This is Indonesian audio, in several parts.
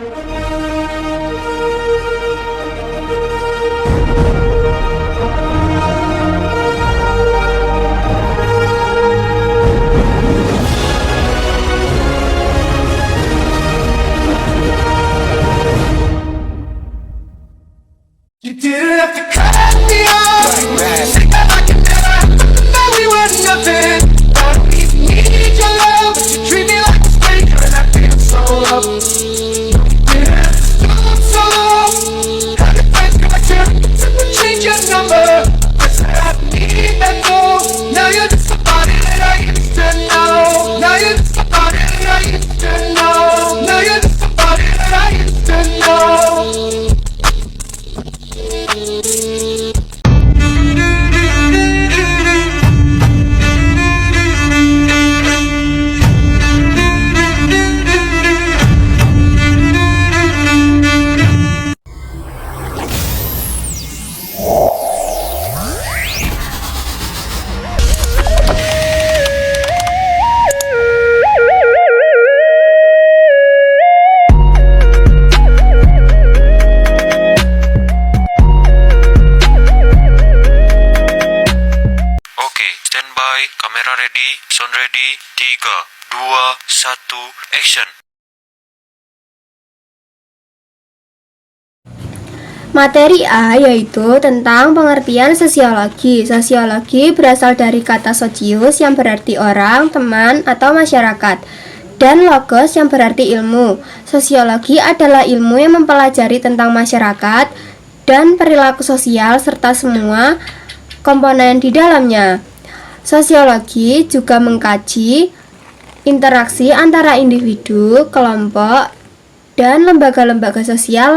You didn't have to cut me off. Say that I can never that we were nothing. I don't even need your love, but you treat me like a stranger, and I feel so up. You didn't have to stop so long. How your friends got you, to change your number. Guess I need that though. Now you're just somebody that I used to know. Now you're just somebody that I used to know. Now you're just somebody that I used to know. Standby, kamera ready, sound ready, 3, 2, 1, action. Materi A yaitu tentang pengertian sosiologi. Sosiologi berasal dari kata sosius yang berarti orang, teman, atau masyarakat, dan logos yang berarti ilmu. Sosiologi adalah ilmu yang mempelajari tentang masyarakat dan perilaku sosial serta semua komponen di dalamnya. Sosiologi juga mengkaji interaksi antara individu, kelompok, dan lembaga-lembaga sosial.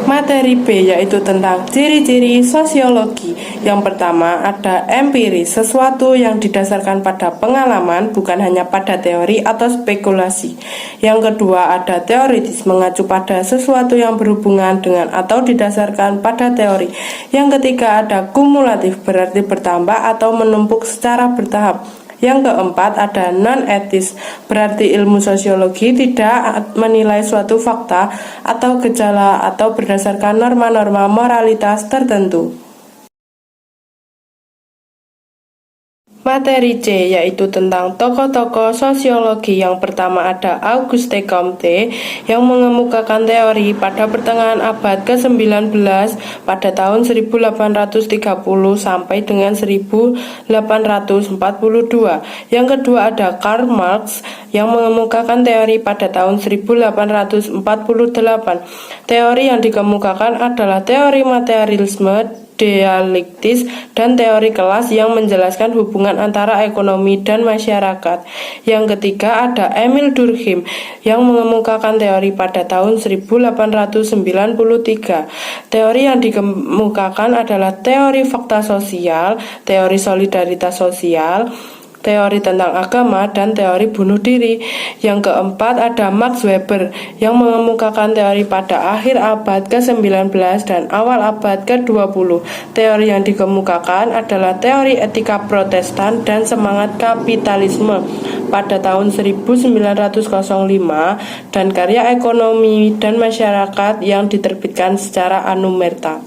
Materi B yaitu tentang ciri-ciri sosiologi. Yang pertama ada empiris, sesuatu yang didasarkan pada pengalaman bukan hanya pada teori atau spekulasi. Yang kedua ada teoritis, mengacu pada sesuatu yang berhubungan dengan atau didasarkan pada teori. Yang ketiga ada kumulatif, berarti bertambah atau menumpuk secara bertahap. Yang keempat ada non-etis, berarti ilmu sosiologi tidak menilai suatu fakta atau gejala atau berdasarkan norma-norma moralitas tertentu. Materi C yaitu tentang tokoh-tokoh sosiologi. Yang pertama ada Auguste Comte yang mengemukakan teori pada pertengahan abad ke-19 pada tahun 1830 sampai dengan 1842. Yang kedua ada Karl Marx yang mengemukakan teori pada tahun 1848. Teori yang dikemukakan adalah teori materialisme, dialektis, dan teori kelas yang menjelaskan hubungan antara ekonomi dan masyarakat. Yang ketiga ada Emil Durkheim yang mengemukakan teori pada tahun 1893. Teori yang dikemukakan adalah teori fakta sosial, teori solidaritas sosial, teori tentang agama, dan teori bunuh diri. Yang keempat ada Max Weber yang mengemukakan teori pada akhir abad ke-19 dan awal abad ke-20. Teori yang dikemukakan adalah teori etika Protestan dan semangat kapitalisme pada tahun 1905 dan karya ekonomi dan masyarakat yang diterbitkan secara anumerta.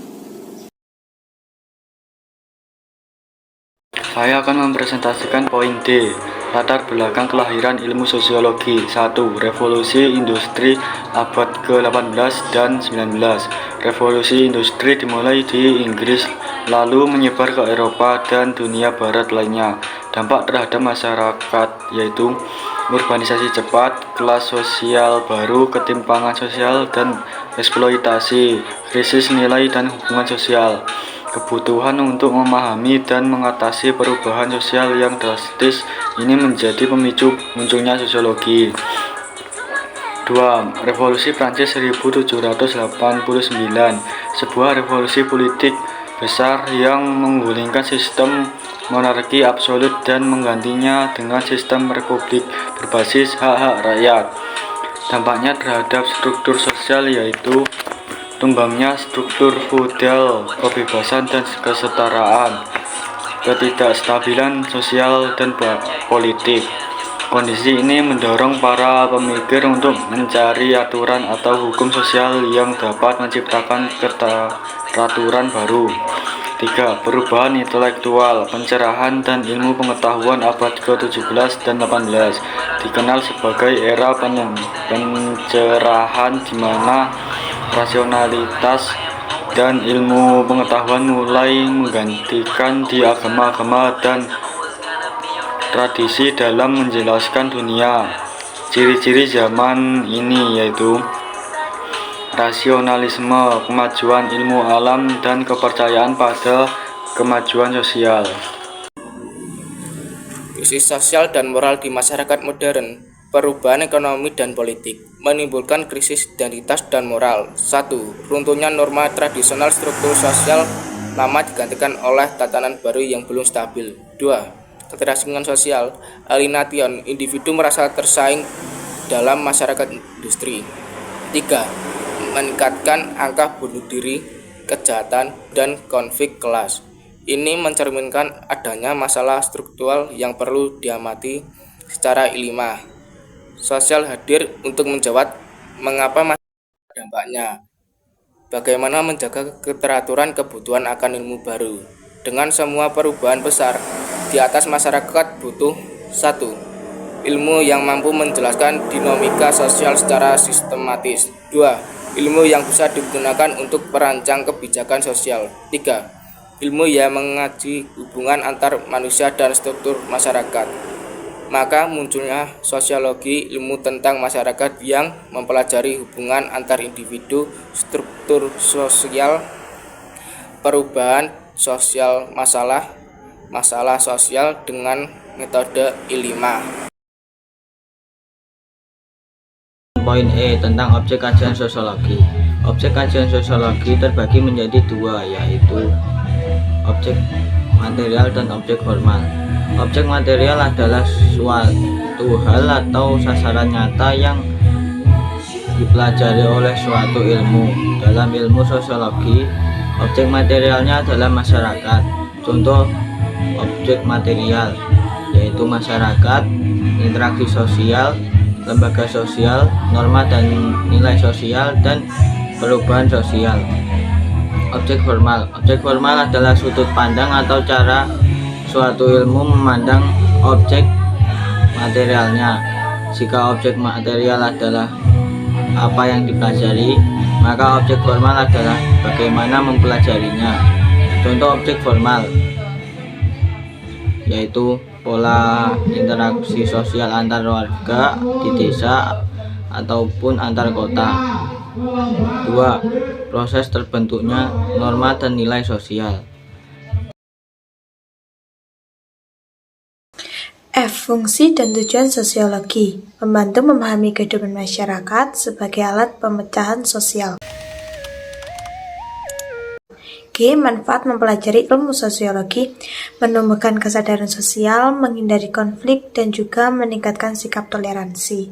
Saya akan mempresentasikan poin D, latar belakang kelahiran ilmu sosiologi. 1. Revolusi industri abad ke-18 dan 19. Revolusi industri dimulai di Inggris, lalu menyebar ke Eropa dan dunia barat lainnya. Dampak terhadap masyarakat yaitu urbanisasi cepat, kelas sosial baru, ketimpangan sosial, dan eksploitasi, krisis nilai dan hubungan sosial. Kebutuhan untuk memahami dan mengatasi perubahan sosial yang drastis ini menjadi pemicu munculnya sosiologi. 2. Revolusi Prancis 1789, sebuah revolusi politik besar yang menggulingkan sistem monarki absolut dan menggantinya dengan sistem republik berbasis hak-hak rakyat. Dampaknya terhadap struktur sosial yaitu tumbangnya struktur feudal, kebebasan dan kesetaraan, ketidakstabilan sosial dan politik. Kondisi ini mendorong para pemikir untuk mencari aturan atau hukum sosial yang dapat menciptakan keteraturan baru. 3. Perubahan intelektual, pencerahan dan ilmu pengetahuan abad ke-17 dan 18 dikenal sebagai era pencerahan di mana rasionalitas dan ilmu pengetahuan mulai menggantikan di agama-agama dan tradisi dalam menjelaskan dunia. Ciri-ciri zaman ini yaitu rasionalisme, kemajuan ilmu alam, dan kepercayaan pada kemajuan sosial. Krisis sosial dan moral di masyarakat modern. Perubahan ekonomi dan politik menimbulkan krisis identitas dan moral. 1. Runtuhnya norma tradisional, struktur sosial lama digantikan oleh tatanan baru yang belum stabil. 2. Keterasingan sosial, alienation, individu merasa tersaing dalam masyarakat industri. 3. Meningkatkan angka bunuh diri, kejahatan, dan konflik kelas. Ini mencerminkan adanya masalah struktural yang perlu diamati secara ilmiah. Sosial hadir untuk menjawab mengapa masalah dampaknya. Bagaimana menjaga keteraturan kebutuhan akan ilmu baru. Dengan semua perubahan besar di atas, masyarakat butuh 1. Ilmu yang mampu menjelaskan dinamika sosial secara sistematis. 2. Ilmu yang bisa digunakan untuk merancang kebijakan sosial. 3. Ilmu yang mengaji hubungan antar manusia dan struktur masyarakat. Maka munculnya sosiologi, ilmu tentang masyarakat yang mempelajari hubungan antar individu, struktur sosial, perubahan sosial, masalah sosial dengan metode ilmiah. Poin E tentang objek kajian sosiologi. Objek kajian sosiologi terbagi menjadi dua, yaitu objek material dan objek formal. Objek material adalah suatu hal atau sasaran nyata yang dipelajari oleh suatu ilmu. Dalam ilmu sosiologi, objek materialnya adalah masyarakat. Contoh objek material yaitu masyarakat, interaksi sosial, lembaga sosial, norma dan nilai sosial, dan perubahan sosial. Objek formal adalah sudut pandang atau cara suatu ilmu memandang objek materialnya. Jika objek material adalah apa yang dipelajari, maka objek formal adalah bagaimana mempelajarinya. Contoh objek formal yaitu pola interaksi sosial antar warga di desa ataupun antar kota. 2. Proses terbentuknya norma dan nilai sosial. F. Fungsi dan tujuan sosiologi, membantu memahami kehidupan masyarakat sebagai alat pemecahan sosial. G. Manfaat mempelajari ilmu sosiologi, menumbuhkan kesadaran sosial, menghindari konflik, dan juga meningkatkan sikap toleransi.